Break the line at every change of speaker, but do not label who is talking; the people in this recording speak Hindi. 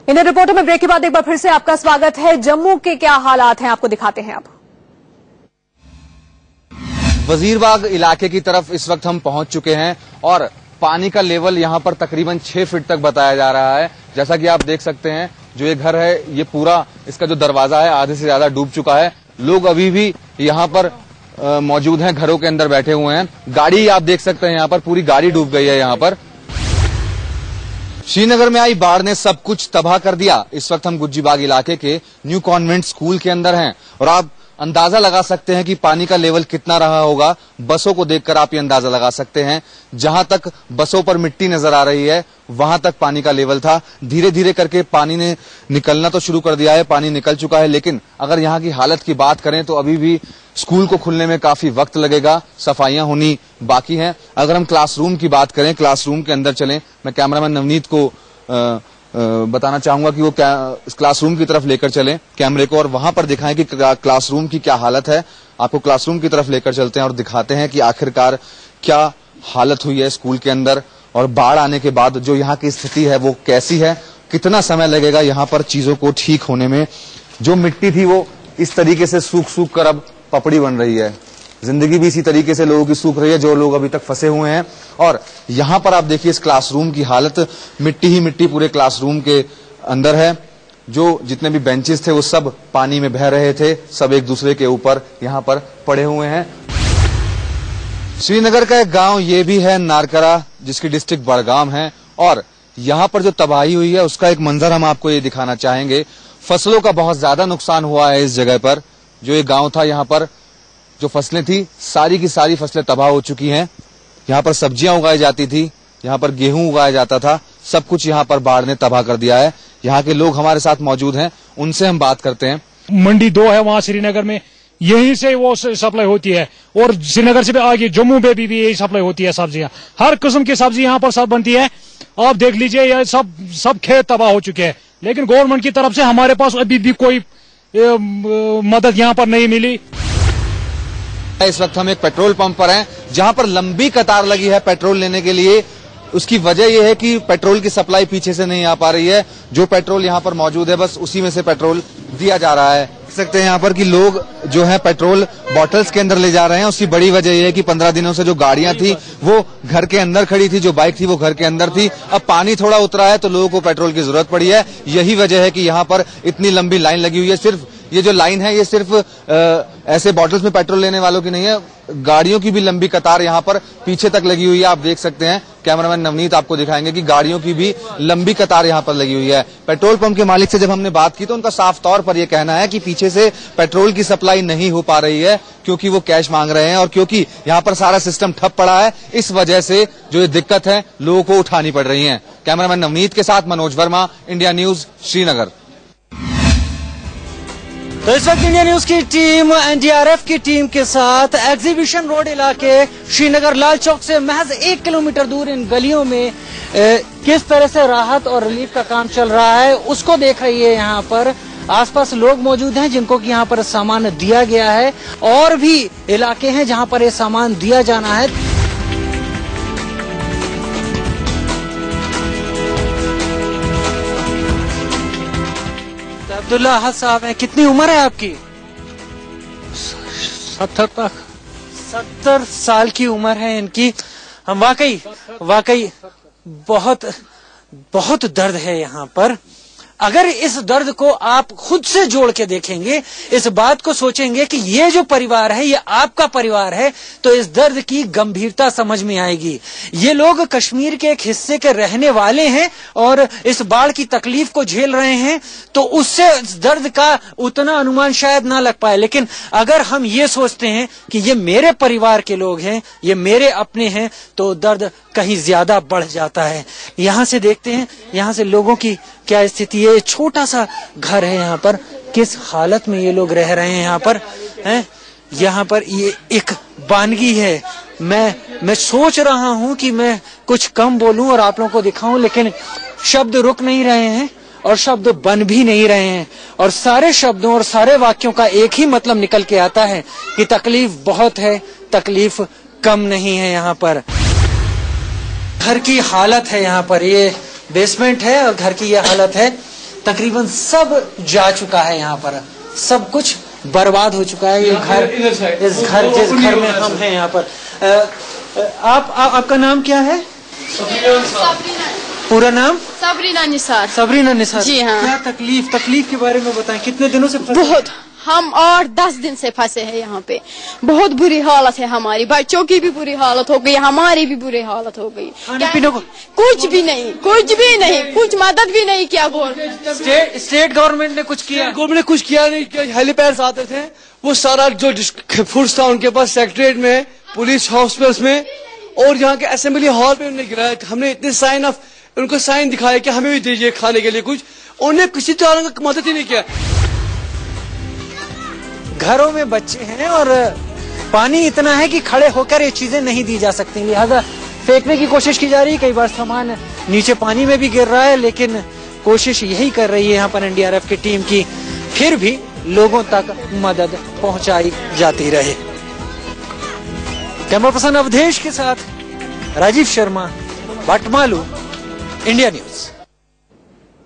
इन रिपोर्टों में ब्रेक के बाद एक बार फिर से आपका स्वागत है। जम्मू के क्या हालात हैं आपको दिखाते हैं अब।
वजीरबाग इलाके की तरफ इस वक्त हम पहुंच चुके हैं और पानी का लेवल यहां पर तकरीबन 6 फीट तक बताया जा रहा है। जैसा कि आप देख सकते हैं, जो ये घर है ये पूरा इसका जो दरवाजा है आधे से ज्यादा डूब चुका है। लोग अभी भी यहां पर मौजूद हैं, घरों के अंदर बैठे हुए हैं। गाड़ी आप देख सकते हैं, यहां पर पूरी गाड़ी डूब गई है। यहां पर श्रीनगर में आई बाढ़ ने सब कुछ तबाह कर दिया। इस वक्त हम गुज्जीबाग इलाके के न्यू कॉन्वेंट स्कूल के अंदर हैं और आप अंदाजा लगा सकते हैं कि पानी का लेवल कितना रहा होगा। बसों को देखकर आप ये अंदाजा लगा सकते हैं। जहां तक बसों पर मिट्टी नजर आ रही है वहां तक पानी का लेवल था। धीरे धीरे करके पानी ने निकलना तो शुरू कर दिया है, पानी निकल चुका है, लेकिन अगर यहाँ की हालत की बात करें तो अभी भी स्कूल को खुलने में काफी वक्त लगेगा। सफाइयां होनी बाकी हैं। अगर हम क्लासरूम की बात करें, क्लासरूम के अंदर चलें, मैं कैमरामैन नवनीत को बताना चाहूंगा कि वो क्लासरूम की तरफ लेकर चलें कैमरे को और वहां पर दिखाएं कि क्लासरूम की क्या हालत है। आपको क्लासरूम की तरफ लेकर चलते हैं और दिखाते हैं कि आखिरकार क्या हालत हुई है स्कूल के अंदर और बाढ़ आने के बाद जो यहाँ की स्थिति है वो कैसी है, कितना समय लगेगा यहाँ पर चीजों को ठीक होने में। जो मिट्टी थी वो इस तरीके से सूख सूख कर अब पपड़ी बन रही है। जिंदगी भी इसी तरीके से लोगों की सूख रही है, जो लोग अभी तक फंसे हुए हैं। और यहाँ पर आप देखिए इस क्लासरूम की हालत, मिट्टी ही मिट्टी पूरे क्लासरूम के अंदर है। जो जितने भी बेंचेस थे वो सब पानी में बह रहे थे, सब एक दूसरे के ऊपर यहाँ पर पड़े हुए हैं। श्रीनगर का एक गांव ये भी है नारकरा, जिसकी डिस्ट्रिक्ट बड़गाम है और यहाँ पर जो तबाही हुई है उसका एक मंजर हम आपको ये दिखाना चाहेंगे। फसलों का बहुत ज्यादा नुकसान हुआ है इस जगह पर। जो ये गांव था, यहाँ पर जो फसलें थी सारी की सारी फसलें तबाह हो चुकी हैं। यहाँ पर सब्जियां उगाई जाती थी, यहाँ पर गेहूं उगाया जाता था, सब कुछ यहाँ पर बाढ़ ने तबाह कर दिया है। यहाँ के लोग हमारे साथ मौजूद हैं, उनसे हम बात करते हैं।
मंडी 2 है वहाँ श्रीनगर में, यहीं से वो सप्लाई होती है और श्रीनगर से भी आगे जम्मू में भी यही सप्लाई होती है। सब्जियां, हर किस्म की सब्जी यहाँ पर सब बनती है। आप देख लीजिए ये सब खेत तबाह हो चुके हैं, लेकिन गवर्नमेंट की तरफ से हमारे पास अभी भी कोई मदद यहाँ पर नहीं मिली।
इस वक्त हम एक पेट्रोल पंप पर हैं जहां पर लंबी कतार लगी है पेट्रोल लेने के लिए। उसकी वजह यह है कि पेट्रोल की सप्लाई पीछे से नहीं आ पा रही है। जो पेट्रोल यहाँ पर मौजूद है बस उसी में से पेट्रोल दिया जा रहा है। देख सकते हैं यहाँ पर कि लोग जो है पेट्रोल बॉटल्स के अंदर ले जा रहे हैं। उसकी बड़ी वजह यह है कि 15 दिनों से जो गाड़ियां थी वो घर के अंदर खड़ी थी, जो बाइक थी वो घर के अंदर थी। अब पानी थोड़ा उतरा है तो लोगों को पेट्रोल की जरूरत पड़ी है। यही वजह है कि यहाँ पर इतनी लंबी लाइन लगी हुई है। सिर्फ ये जो लाइन है ये सिर्फ ऐसे बॉटल्स में पेट्रोल लेने वालों की नहीं है, गाड़ियों की भी लंबी कतार यहाँ पर पीछे तक लगी हुई है। आप देख सकते हैं, कैमरामैन नवनीत आपको दिखाएंगे कि गाड़ियों की भी लंबी कतार यहाँ पर लगी हुई है। पेट्रोल पंप के मालिक से जब हमने बात की तो उनका साफ तौर पर यह कहना है कि पीछे से पेट्रोल की सप्लाई नहीं हो पा रही है क्योंकि वो कैश मांग रहे हैं और क्योंकि यहाँ पर सारा सिस्टम ठप पड़ा है। इस वजह से जो ये दिक्कत है लोगों को उठानी पड़ रही है। कैमरामैन नवनीत के साथ मनोज वर्मा, इंडिया न्यूज, श्रीनगर।
तो इस वक्त इंडिया न्यूज की टीम एनडीआरएफ की टीम के साथ एग्जीबिशन रोड इलाके श्रीनगर लाल चौक से महज 1 किलोमीटर दूर इन गलियों में किस तरह से राहत और रिलीफ का काम चल रहा है उसको देख रही है। यहाँ पर आसपास लोग मौजूद हैं जिनको कि यहाँ पर सामान दिया गया है और भी इलाके हैं जहाँ पर ये सामान दिया जाना है। अब्दुल्ला अहद साहब हैं, कितनी उम्र है आपकी?
70 तक।
70 साल की उम्र है इनकी। हम वाकई बहुत दर्द है यहाँ पर। अगर इस दर्द को आप खुद से जोड़ के देखेंगे, इस बात को सोचेंगे कि ये जो परिवार है ये आपका परिवार है, तो इस दर्द की गंभीरता समझ में आएगी। ये लोग कश्मीर के एक हिस्से के रहने वाले हैं और इस बाढ़ की तकलीफ को झेल रहे हैं, तो उससे इस दर्द का उतना अनुमान शायद ना लग पाए। लेकिन अगर हम ये सोचते हैं कि ये मेरे परिवार के लोग हैं, ये मेरे अपने हैं, तो दर्द कहीं ज्यादा बढ़ जाता है। यहाँ से देखते हैं यहाँ से लोगों की क्या स्थिति है। छोटा सा घर है यहाँ पर, किस हालत में ये लोग रह रहे हैं यहाँ पर हैं। यहाँ पर ये एक वानगी है। मैं सोच रहा हूँ कि मैं कुछ कम बोलूं और आप लोगों को दिखाऊं, लेकिन शब्द रुक नहीं रहे हैं और शब्द बन भी नहीं रहे हैं और सारे शब्दों और सारे वाक्यों का एक ही मतलब निकल के आता है कि तकलीफ बहुत है, तकलीफ कम नहीं है। यहाँ पर घर की हालत है, यहाँ पर ये बेसमेंट है और घर की ये हालत है। तकरीबन सब जा चुका है। यहाँ पर सब कुछ बर्बाद हो चुका है। ये घर, इस घर जिस घर में हम हैं यहाँ पर। आपका नाम क्या है? पूरा नाम?
सबरीना निसार।
सबरीना निसार
जी हाँ।
क्या तकलीफ के बारे में बताएं, कितने दिनों से फंसे?
बहुत, हम और 10 दिन से फंसे हैं यहाँ पे। बहुत बुरी हालत है हमारी, बच्चों की भी बुरी हालत हो गई, हमारी भी बुरी हालत हो गई।
खाने पीने को
कुछ भी नहीं, कुछ मदद भी नहीं किया गवर्नमेंट।
स्टेट गवर्नमेंट ने कुछ किया?
गवर्नमेंट ने कुछ किया नहीं। हेलीपैड्स आते थे, वो सारा जो फूड्स था उनके पास सेक्रेटरीट में, पुलिस हॉस्पिटल्स में और यहाँ के असेंबली हॉल में उन्हें गिराया। हमने इतने उनको साइन दिखाया कि हमें भी दीजिए खाने के लिए कुछ, उन्हें किसी तरह का मदद ही नहीं किया।
घरों में बच्चे हैं और पानी इतना है कि खड़े होकर ये चीजें नहीं दी जा सकती, लिहाजा फेंकने की कोशिश की जा रही है। कई बार सामान नीचे पानी में भी गिर रहा है, लेकिन कोशिश यही कर रही है यहाँ पर एनडीआरएफ की टीम की फिर भी लोगों तक मदद पहुंचाई जाती रहे। कैमरा पर्सन अवधेश के साथ राजीव शर्मा, बटमालू, इंडिया न्यूज।